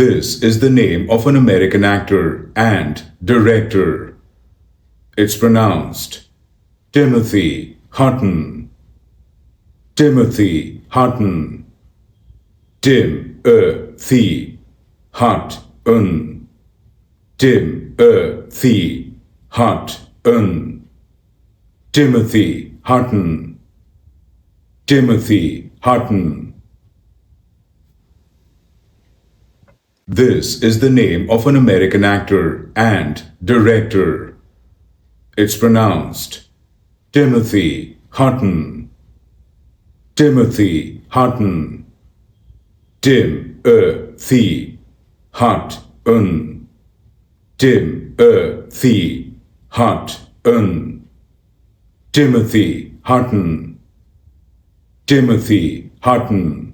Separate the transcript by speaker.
Speaker 1: This is the name of an American actor and director. It's pronounced Timothy Hutton. Timothy Hutton. Tim-a-thi Hut-un. Tim-a-thi Hut-un. Timothy Hutton. Timothy Hutton. This is the name of an American actor and director. It's pronounced Timothy Hutton. Timothy Hutton. Tim-a-thi Hut-un. Tim-a-thi Hut-un. Timothy Hutton. Timothy Hutton.